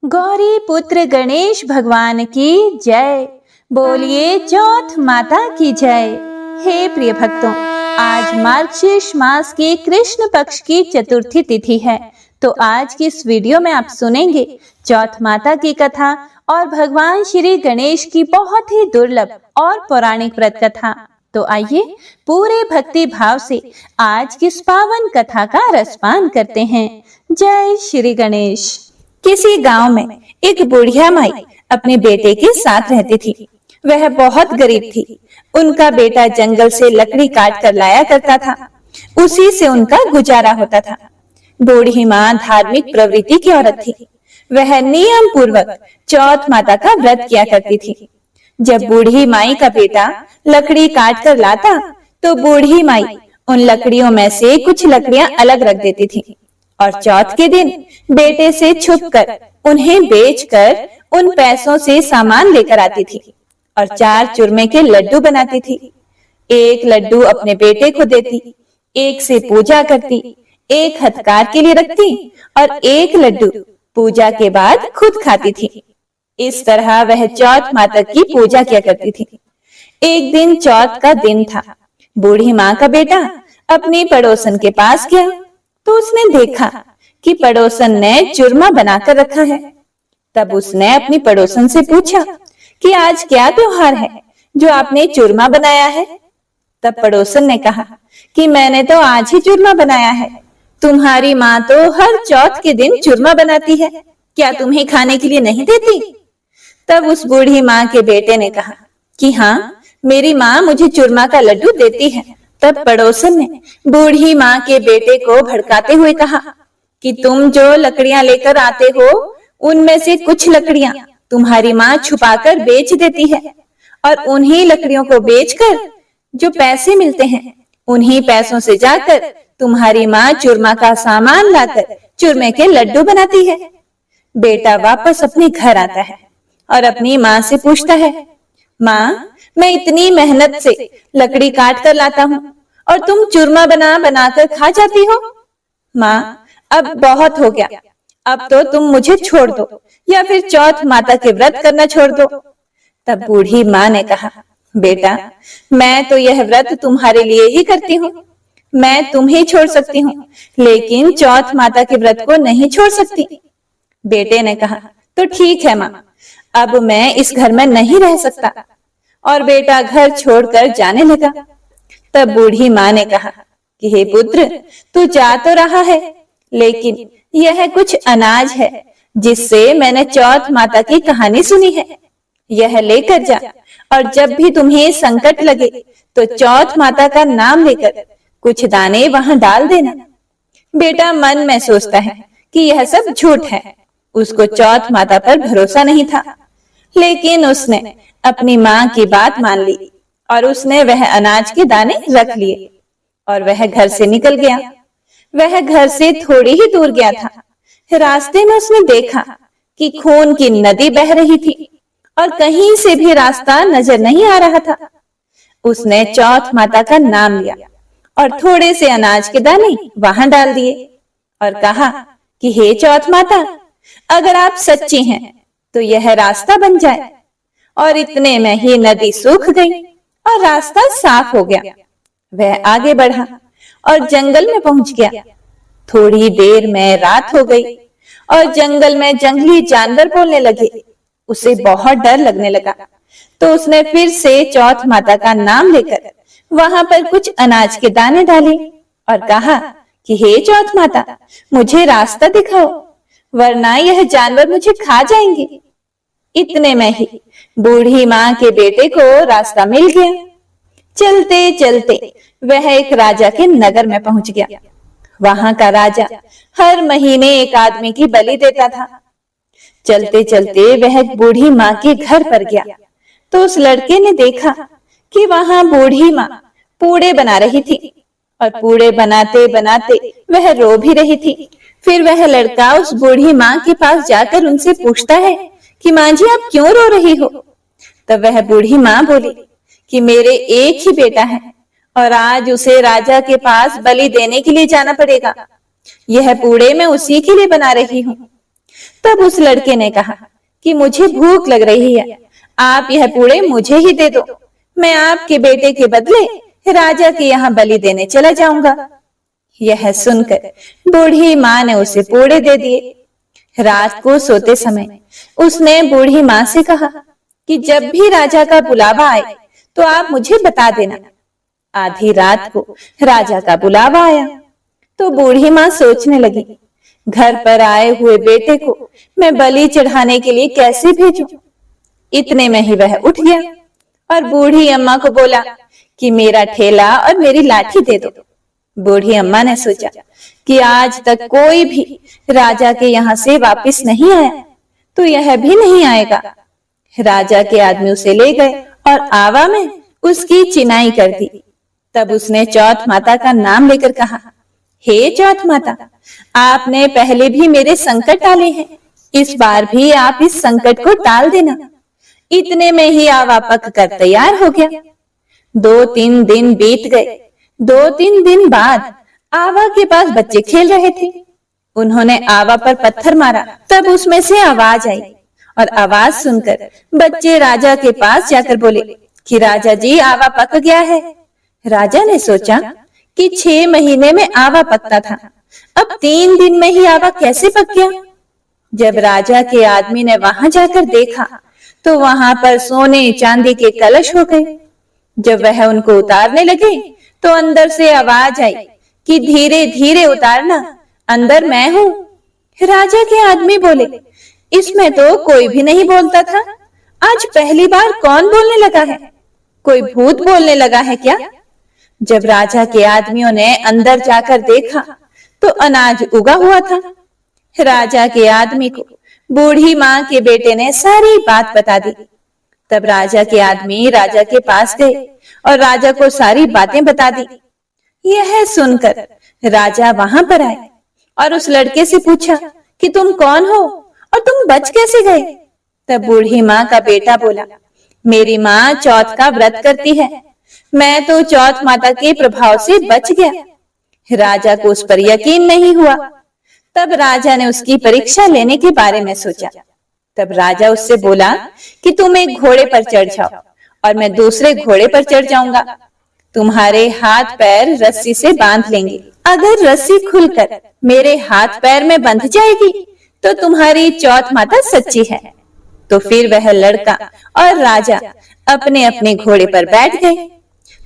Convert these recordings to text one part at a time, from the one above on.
गौरी पुत्र गणेश भगवान की जय। बोलिए चौथ माता की जय। हे प्रिय भक्तों, आज मार्गशीर्ष मास की कृष्ण पक्ष की चतुर्थी तिथि है। तो आज की इस वीडियो में आप सुनेंगे चौथ माता की कथा और भगवान श्री गणेश की बहुत ही दुर्लभ और पौराणिक व्रत कथा। तो आइए पूरे भक्ति भाव से आज की इस पावन कथा का रसपान करते हैं। जय श्री गणेश। किसी गांव में एक बुढ़िया माई अपने बेटे के साथ रहती थी। वह बहुत गरीब थी। उनका बेटा जंगल से लकड़ी काट कर लाया करता था, उसी से उनका गुजारा होता था। बूढ़ी माँ धार्मिक प्रवृत्ति की औरत थी। वह नियम पूर्वक चौथ माता का व्रत किया करती थी। जब बूढ़ी माई का बेटा लकड़ी काट कर लाता तो बूढ़ी माई उन लकड़ियों में से कुछ लकड़ियां अलग रख देती थी और चौथ के दिन बेटे से छुपकर उन्हें बेचकर उन पैसों से सामान लेकर आती थी और 4 चूरमे के लड्डू बनाती थी। एक लड्डू अपने बेटे को देती, एक से पूजा करती, एक हथकार के लिए रखती और एक लड्डू पूजा के बाद खुद खाती थी। इस तरह वह चौथ माता की पूजा किया करती थी। एक दिन चौथ का दिन था। बूढ़ी माँ का बेटा अपनी पड़ोसन के पास गया तो उसने देखा कि पड़ोसन ने चूरमा बनाकर रखा है। तब उसने अपनी पड़ोसन से पूछा कि आज क्या त्योहार है जो आपने चूरमा बनाया है। तब पड़ोसन ने कहा कि मैंने तो आज ही चूरमा बनाया है। तुम्हारी माँ तो हर चौथ के दिन चूरमा बनाती है, क्या तुम्हें खाने के लिए नहीं देती? तब उस बूढ़ी माँ के बेटे ने कहा कि हाँ, मेरी माँ मुझे चूरमा का लड्डू देती है। तब पड़ोसन ने बूढ़ी माँ के बेटे को भड़काते हुए कहा कि तुम जो लकड़ियां लेकर आते हो उनमें से कुछ लकड़ियां तुम्हारी माँ छुपाकर बेच देती है और उन्हीं लकड़ियों को बेचकर जो पैसे मिलते हैं उन्हीं पैसों से जाकर तुम्हारी माँ चूरमा का सामान लाकर चूरमे के लड्डू बनाती है। बेटा वापस अपने घर आता है और अपनी माँ से पूछता है, माँ, मैं इतनी मेहनत से लकड़ी काट कर लाता हूँ और तुम चूरमा बना बनाकर खा जाती हो। माँ, अब बहुत हो गया, अब तो तुम मुझे छोड़ दो या फिर चौथ माता के व्रत करना छोड़ दो। तब बूढ़ी माँ ने कहा, बेटा, मैं तो यह व्रत तुम्हारे लिए ही करती हूँ। मैं तुम्हें छोड़ सकती हूँ लेकिन चौथ माता के व्रत को नहीं छोड़ सकती। बेटे ने कहा, तो ठीक है माँ, अब मैं इस घर में नहीं रह सकता। और बेटा घर छोड़कर जाने लगा। तब बूढ़ी माँ ने कहा कि हे पुत्र, तू जा तो रहा है लेकिन यह कुछ अनाज है जिससे मैंने चौथ माता की कहानी सुनी है। यह लेकर जा और जब भी तुम्हें संकट लगे तो चौथ माता का नाम लेकर कुछ दाने वहां डाल देना। बेटा मन में सोचता है कि यह सब झूठ है। उसको चौथ माता पर भरोसा नहीं था, लेकिन उसने अपनी माँ की बात मान ली और उसने वह अनाज के दाने रख लिए और वह घर से निकल गया। वह घर से थोड़ी ही दूर गया था। रास्ते में उसने देखा कि खून की नदी बह रही थी और कहीं से भी रास्ता नजर नहीं आ रहा था। उसने चौथ माता का नाम लिया और थोड़े से अनाज के दाने वहां डाल दिए और कहा कि हे चौथ माता, अगर आप सच्ची हैं तो यह रास्ता बन जाए। और इतने में ही नदी सूख गई और रास्ता साफ हो गया। वह आगे बढ़ा और जंगल में पहुंच गया। थोड़ी देर में रात हो गई और जंगल में जंगली जानवर बोलने लगे। उसे बहुत डर लगने लगा तो उसने फिर से चौथ माता का नाम लेकर वहां पर कुछ अनाज के दाने डाले और कहा कि हे चौथ माता, मुझे रास्ता दिखाओ वरना यह जानवर मुझे खा जाएंगे। इतने में ही बूढ़ी माँ के बेटे को रास्ता मिल गया। चलते चलते वह एक राजा के नगर में पहुंच गया। वहां का राजा हर महीने एक आदमी की बलि देता था। चलते चलते वह बूढ़ी माँ के घर पर गया तो उस लड़के ने देखा कि वहां बूढ़ी माँ पूड़े बना रही थी और पूड़े बनाते बनाते वह रो भी रही थी। फिर वह लड़का उस बूढ़ी माँ के पास जाकर उनसे पूछता है कि माँ जी, आप क्यों रो रही हो? तब वह बूढ़ी माँ बोली कि मेरे एक ही बेटा है और आज उसे राजा के पास बलि देने के लिए जाना पड़ेगा। यह पूड़े मैं उसी के लिए बना रही हूँ। तब उस लड़के ने कहा कि मुझे भूख लग रही है, आप यह पूड़े मुझे ही दे दो, मैं आपके बेटे के बदले राजा के यहाँ बलि देने चला जाऊंगा। यह सुनकर बूढ़ी माँ ने उसे पूड़े दे दिए। रात को सोते समय उसने बूढ़ी माँ से कहा कि जब भी राजा का बुलावा आए तो आप मुझे बता देना। आधी रात को राजा का बुलावा आया तो बूढ़ी माँ सोचने लगी, घर पर आए हुए बेटे को मैं बलि चढ़ाने के लिए कैसे भेजूं? इतने में ही वह उठ गया और बूढ़ी अम्मा को बोला कि मेरा ठेला और मेरी लाठी दे दो। बूढ़ी अम्मा ने सोचा कि आज तक कोई भी राजा के यहाँ से वापस नहीं आया, तो यह भी नहीं आएगा। राजा के आदमी उसे ले गए और आवा में उसकी चिनाई कर दी। तब उसने चौथ माता का नाम लेकर कहा, हे चौथ माता, आपने पहले भी मेरे संकट टाले हैं, इस बार भी आप इस संकट को टाल देना। इतने में ही आवा पक कर तैयार हो गया। 2-3 दिन बीत गए। 2-3 दिन बाद आवा के पास बच्चे खेल रहे थे। उन्होंने आवा पर पत्थर मारा, तब उसमें से आवाज आई और आवाज सुनकर बच्चे राजा के पास जाकर बोले कि राजा जी, आवा पक गया है। राजा ने सोचा कि 6 महीने में आवा पकता था, अब 3 दिन में ही आवा कैसे पक गया? जब राजा के आदमी ने वहां जाकर देखा तो वहां पर सोने चांदी के कलश हो गए। जब वह उनको उतारने लगे तो अंदर से आवाज आई कि धीरे धीरे उतारना, अंदर मैं हूँ। राजा के आदमी बोले, इसमें तो कोई भी नहीं बोलता था, आज पहली बार कौन बोलने लगा है? कोई भूत बोलने लगा है क्या? जब राजा के आदमियों ने अंदर जाकर देखा तो अनाज उगा हुआ था। राजा के आदमी को बूढ़ी माँ के बेटे ने सारी बात बता दी। तब राजा के आदमी राजा के पास गए और राजा को सारी बातें बता दी। यह सुनकर राजा वहां पर आए और उस लड़के से पूछा कि तुम कौन हो और तुम बच कैसे गए? तब बूढ़ी माँ का बेटा बोला, मेरी माँ चौथ का व्रत करती है, मैं तो चौथ माता के प्रभाव से बच गया। राजा को उस पर यकीन नहीं हुआ। तब राजा ने उसकी परीक्षा लेने के बारे में सोचा। तब राजा उससे बोला कि तुम एक घोड़े पर चढ़ जाओ और मैं दूसरे घोड़े पर चढ़ जाऊंगा। तुम्हारे हाथ पैर रस्सी से बांध लेंगे। अगर रस्सी खुलकर मेरे हाथ पैर में बंध जाएगी तो तुम्हारी चौथ माता सच्ची है। तो फिर वह लड़का और राजा अपने अपने घोड़े पर बैठ गए।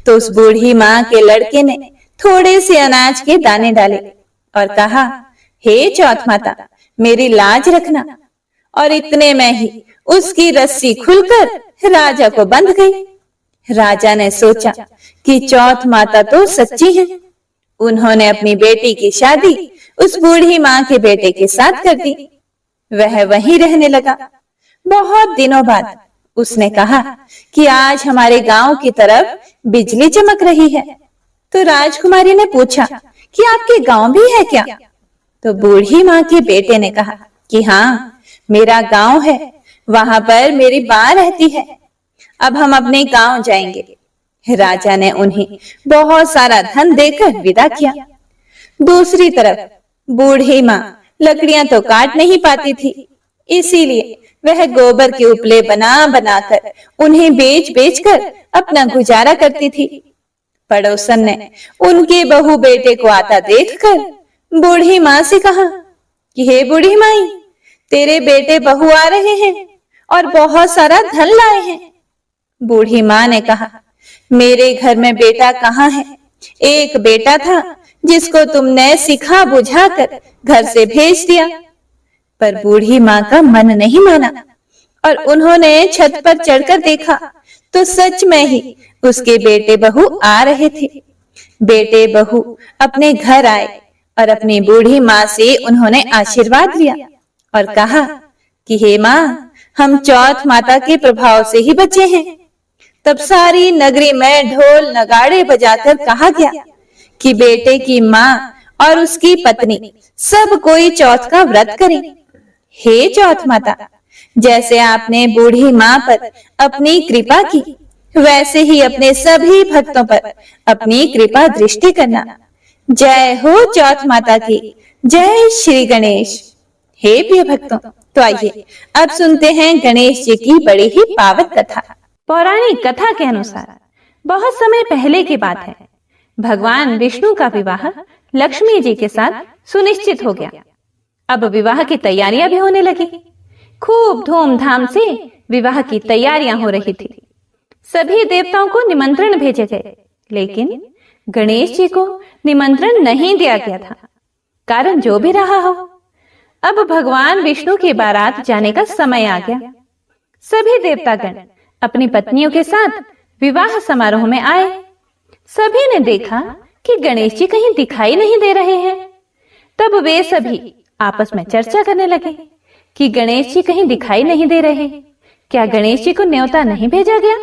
तो उस बूढ़ी माँ के लड़के ने थोड़े से अनाज के दाने डाले और कहा, हे चौथ माता, मेरी लाज रखना। और इतने में ही उसकी रस्सी खुलकर राजा को बंध गई। राजा ने सोचा कि चौथ माता तो सच्ची है। उन्होंने अपनी बेटी की शादी उस बूढ़ी माँ के बेटे के साथ कर दी। वह वहीं रहने लगा। बहुत दिनों बाद उसने कहा कि आज हमारे गांव की तरफ बिजली चमक रही है। तो राजकुमारी ने पूछा कि आपके गांव भी है क्या? तो बूढ़ी माँ के बेटे ने कहा कि हाँ, मेरा गांव है, वहां पर मेरी माँ रहती है। अब हम अपने गांव जाएंगे। राजा ने उन्हें बहुत सारा धन देकर विदा किया। दूसरी तरफ बूढ़ी माँ लकड़ियां तो काट नहीं पाती थी, इसीलिए वह गोबर के उपले बना बनाकर उन्हें बेच बेच कर अपना गुजारा करती थी। पड़ोसन ने उनके बहू बेटे को आता देखकर बूढ़ी माँ से कहा कि हे बूढ़ी माई, तेरे बेटे बहू आ रहे हैं और बहुत सारा धन लाए हैं। बूढ़ी माँ ने कहा, मेरे घर में बेटा कहाँ है? एक बेटा था जिसको तुमने सिखा बुझाकर घर से भेज दिया। पर बूढ़ी माँ का मन नहीं माना और उन्होंने छत पर चढ़कर देखा तो सच में ही उसके बेटे बहू आ रहे थे। बेटे बहू अपने घर आए और अपनी बूढ़ी माँ से उन्होंने आशीर्वाद लिया और कहा कि हे माँ, हम चौथ माता के प्रभाव से ही बचे हैं। तब सारी नगरी में ढोल नगाड़े बजाकर कहा गया कि बेटे की माँ और उसकी पत्नी सब कोई चौथ का व्रत करें। हे चौथ माता, जैसे आपने बूढ़ी माँ पर अपनी कृपा की, वैसे ही अपने सभी भक्तों पर अपनी कृपा दृष्टि करना। जय हो चौथ माता की। जय श्री गणेश। हे प्रिय भक्तों, तो आइए अब सुनते हैं गणेश जी की बड़ी ही पावन कथा। पौराणिक कथा के अनुसार बहुत समय पहले की बात है। भगवान विष्णु का विवाह लक्ष्मी जी के साथ सुनिश्चित हो गया। अब विवाह की तैयारियां भी होने लगी। खूब धूमधाम से विवाह की तैयारियां हो रही थी। सभी देवताओं को निमंत्रण भेजे गए, लेकिन गणेश जी को निमंत्रण नहीं दिया गया था। कारण जो भी रहा हो, अब भगवान विष्णु की बारात जाने का समय आ गया। सभी देवतागण अपनी पत्नियों के साथ विवाह समारोह में आए। सभी ने देखा कि गणेश जी कहीं दिखाई नहीं दे रहे हैं। तब वे सभी आपस में चर्चा करने लगे कि गणेश जी कहीं दिखाई नहीं दे रहे। क्या गणेश जी को न्योता नहीं भेजा गया,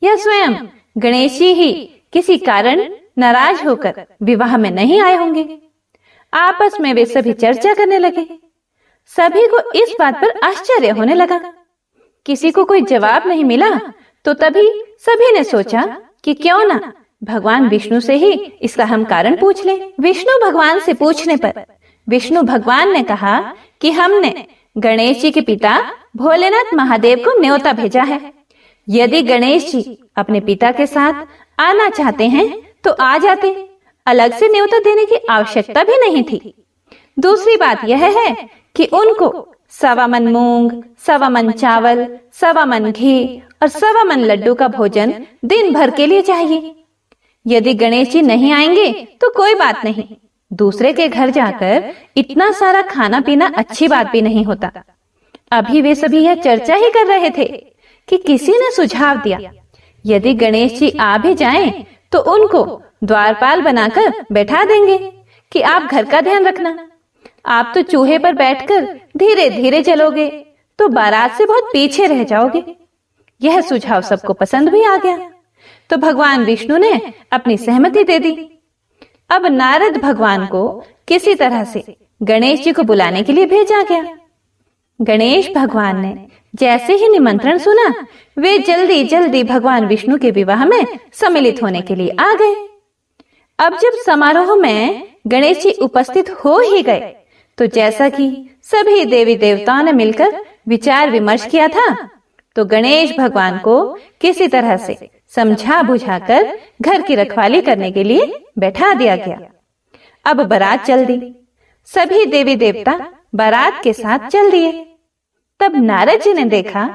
या स्वयं गणेश जी ही किसी कारण नाराज होकर विवाह में नहीं आए होंगे। आपस में वे सभी चर्चा करने लगे। सभी को इस बात पर आश्चर्य होने लगा। किसी को कोई जवाब नहीं मिला, तो तभी सभी ने सोचा कि क्यों ना भगवान विष्णु से ही इसका हम कारण पूछ लें। विष्णु भगवान से पूछने पर विष्णु भगवान ने कहा कि हमने गणेश जी के पिता भोलेनाथ महादेव को न्योता भेजा है। यदि गणेश जी अपने पिता के साथ आना चाहते हैं तो आ जाते, अलग से न्योता देने की आवश्यकता भी नहीं थी। दूसरी बात यह है कि उनको 1.25 मन मूंग, 1.25 मन चावल, 1.25 मन घी और 1.25 मन लड्डू का भोजन दिन भर के लिए चाहिए। यदि गणेश जी नहीं आएंगे तो कोई बात नहीं, दूसरे के घर जाकर इतना सारा खाना पीना अच्छी बात भी नहीं होता। अभी वे सभी यह चर्चा ही कर रहे थे कि किसी ने सुझाव दिया, यदि गणेश जी आ भी जाएं तो उनको द्वारपाल बनाकर बैठा देंगे कि आप घर का ध्यान रखना। आप तो चूहे पर बैठकर धीरे धीरे चलोगे तो बारात से बहुत पीछे रह जाओगे। यह सुझाव सबको पसंद भी आ गया, तो भगवान विष्णु ने अपनी सहमति दे दी। अब नारद भगवान को किसी तरह से गणेश जी को बुलाने के लिए भेजा गया। गणेश भगवान ने जैसे ही निमंत्रण सुना, वे जल्दी जल्दी भगवान विष्णु के विवाह में सम्मिलित होने के लिए आ गए। अब जब समारोह में गणेश जी उपस्थित हो ही गए, तो जैसा कि सभी देवी देवताओं ने मिलकर विचार विमर्श किया था, तो गणेश भगवान को किसी तरह से समझा बुझाकर घर की रखवाली करने के लिए बैठा दिया गया। अब बारात चल दी। सभी देवी देवता बारात के साथ चल दिए। तब नारद जी ने देखा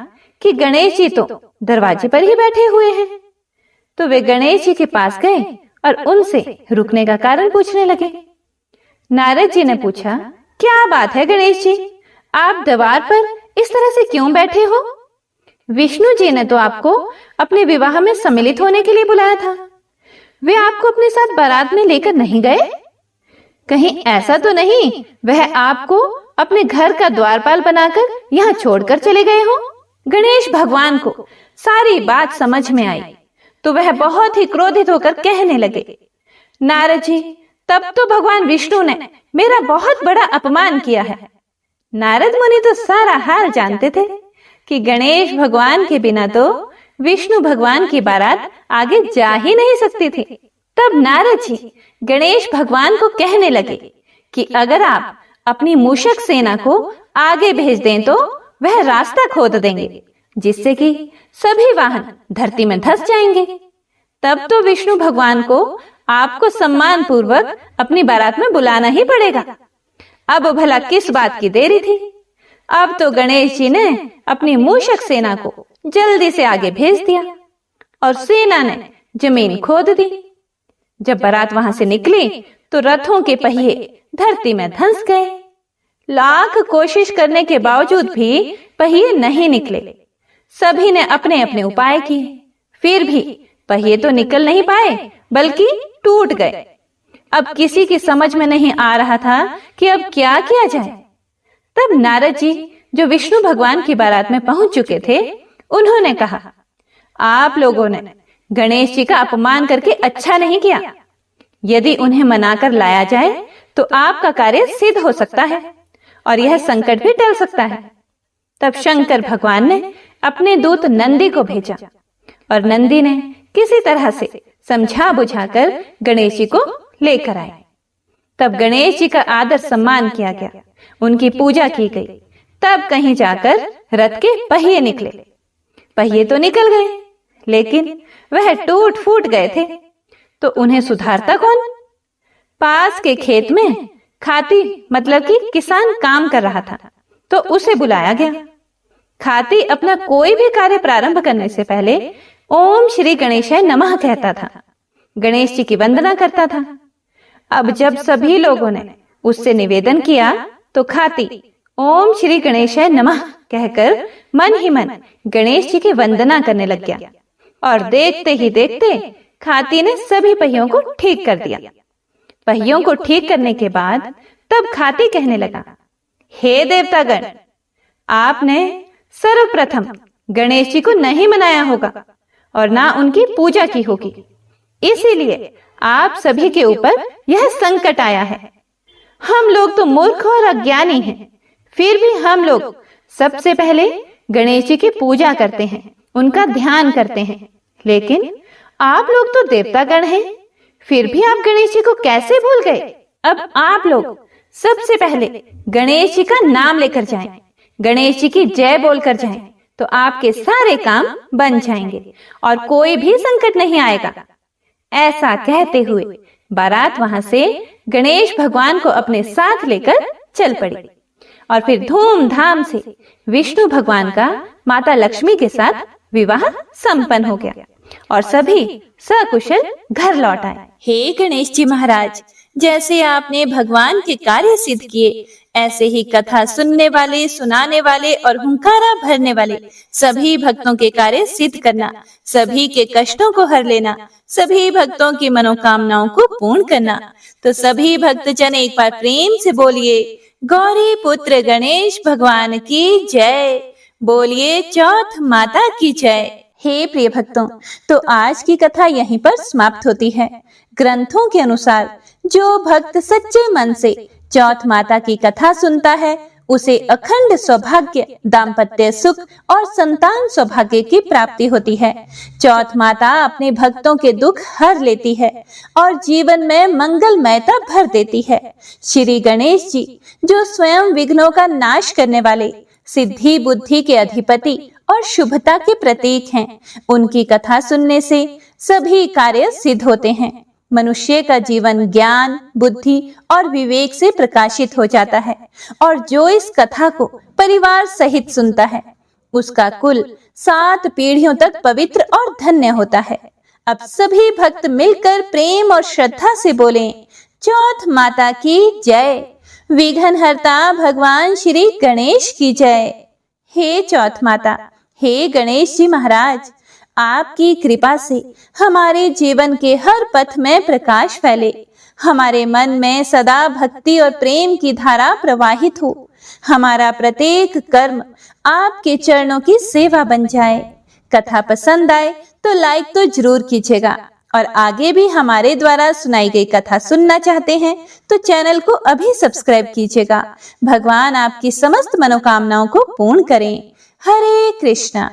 कि गणेश जी तो दरवाजे पर ही बैठे हुए हैं। तो वे गणेश जी के पास गए और उनसे रुकने का कारण पूछने लगे। नारद जी ने पूछा, क्या बात है गणेश जी, आप द्वार पर इस तरह से क्यों बैठे हो? विष्णु जी ने तो आपको अपने विवाह में सम्मिलित होने के लिए बुलाया था। वे आपको अपने साथ बारात में लेकर नहीं गए? कहीं ऐसा तो नहीं वह आपको अपने घर का द्वारपाल बनाकर यहाँ छोड़कर चले गए हो? गणेश भगवान को सारी बात समझ में आई, तो वह बहुत ही क्रोधित होकर कहने लगे, नारद जी, तब तो भगवान विष्णु ने मेरा बहुत बड़ा अपमान किया है। नारद मुनि तो सारा हाल जानते थे कि गणेश भगवान के बिना तो विष्णु भगवान की बारात आगे जा ही नहीं सकती थी। तब नारद जी गणेश भगवान को कहने लगे कि अगर आप अपनी मूषक सेना को आगे भेज दें तो वह रास्ता खोद देंगे, जिससे कि सभी वाहन धरती में धंस जाएंगे। तब तो विष्णु भगवान को आपको सम्मान पूर्वक अपनी बारात में बुलाना ही पड़ेगा। अब भला किस बात की देरी थी? अब तो गणेश जी ने अपनी मूषक सेना को जल्दी से आगे भेज दिया और सेना ने जमीन खोद दी। जब बारात वहां से निकली तो रथों के पहिए धरती में धंस गए। लाख कोशिश करने के बावजूद भी पहिए नहीं निकले। सभी ने अपने अपने उपाय किए, फिर भी पहिए तो निकल नहीं पाए बल्कि टूट गए। अब किसी की समझ में नहीं आ रहा था कि अब क्या किया जाए। तब नारद जी, जो विष्णु भगवान की बारात में पहुंच चुके थे, उन्होंने कहा, आप लोगों ने गणेश जी का अपमान करके अच्छा नहीं किया। यदि उन्हें मनाकर लाया जाए तो आपका कार्य सिद्ध हो सकता है और यह संकट भी टल सकता है। तब शंकर भगवान ने अपने दूत नंदी को भेजा और नंदी ने किसी तरह से समझा बुझाकर गणेश जी को लेकर आए। तब गणेश जी का आदर सम्मान किया गया, उनकी पूजा की गई। तब कहीं जाकर रथ के पहिए निकले। पहिए तो निकल गए, लेकिन वह टूट फूट गए थे, तो उन्हें सुधारता कौन? पास के खेत में खाती मतलब कि किसान काम कर रहा था, तो उसे बुलाया गया। खाती अपना कोई भी कार्य प्रारंभ करने से पहले ओम श्री गणेशाय नमः कहता था, गणेश जी की वंदना करता था। अब जब सभी लोगों ने उससे निवेदन किया तो खाती ओम श्री गणेशाय नमः कहकर मन ही मन गणेश जी की वंदना करने लग गया। और देखते ही देखते खाती ने सभी पहियों को ठीक कर दिया। पहियों को ठीक करने के बाद तब खाती कहने लगा, हे देवतागण, आपने सर्वप्रथम गणेश जी को नहीं मनाया होगा और ना उनकी पूजा की होगी, इसीलिए आप सभी के ऊपर यह संकट आया है। हम लोग तो मूर्ख और अज्ञानी हैं, फिर भी हम लोग सबसे पहले गणेश जी की पूजा करते हैं, उनका ध्यान करते हैं। लेकिन आप लोग तो देवतागण हैं, फिर भी आप गणेश जी को कैसे भूल गए? अब आप लोग सबसे पहले गणेश जी का नाम लेकर जाएं, गणेश जी की जय बोलकर जाएं, तो आपके सारे काम बन जाएंगे और कोई भी संकट नहीं आएगा। ऐसा कहते हुए बारात वहां से गणेश भगवान को अपने साथ लेकर चल पड़ी और फिर धूमधाम से विष्णु भगवान का माता लक्ष्मी के साथ विवाह संपन्न हो गया और सभी सकुशल घर लौट आए। हे गणेश जी महाराज, जैसे आपने भगवान के कार्य सिद्ध किए, ऐसे ही कथा सुनने वाले, सुनाने वाले और हुंकारा भरने वाले सभी भक्तों के कार्य सिद्ध करना, सभी के कष्टों को हर लेना, सभी भक्तों की मनोकामनाओं को पूर्ण करना। तो सभी भक्तजन एक बार प्रेम से बोलिए, गौरी पुत्र गणेश भगवान की जय। बोलिए चौथ माता की जय। हे प्रिय भक्तों, तो आज की कथा यहीं पर समाप्त होती है। ग्रंथों के अनुसार जो भक्त सच्चे मन से चौथ माता की कथा सुनता है, उसे अखंड सौभाग्य, दाम्पत्य सुख और संतान सौभाग्य की प्राप्ति होती है। चौथ माता अपने भक्तों के दुख हर लेती है और जीवन में मंगलमयता भर देती है। श्री गणेश जी, जो स्वयं विघ्नों का नाश करने वाले, सिद्धि बुद्धि के अधिपति और शुभता के प्रतीक हैं, उनकी कथा सुनने से सभी कार्य सिद्ध होते हैं। मनुष्य का जीवन ज्ञान, बुद्धि और विवेक से प्रकाशित हो जाता है और जो इस कथा को परिवार सहित सुनता है, उसका कुल 7 पीढ़ियों तक पवित्र और धन्य होता है। अब सभी भक्त मिलकर प्रेम और श्रद्धा से बोलें, चौथ माता की जय। विघ्नहर्ता भगवान श्री गणेश की जय। हे चौथ माता, हे गणेश जी महाराज, आपकी कृपा से हमारे जीवन के हर पथ में प्रकाश फैले, हमारे मन में सदा भक्ति और प्रेम की धारा प्रवाहित हो, हमारा प्रत्येक कर्म आपके चरणों की सेवा बन जाए। कथा पसंद आए तो लाइक तो जरूर कीजिएगा और आगे भी हमारे द्वारा सुनाई गई कथा सुनना चाहते हैं तो चैनल को अभी सब्सक्राइब कीजिएगा। भगवान आपकी समस्त मनोकामनाओं को पूर्ण करें। हरे कृष्णा।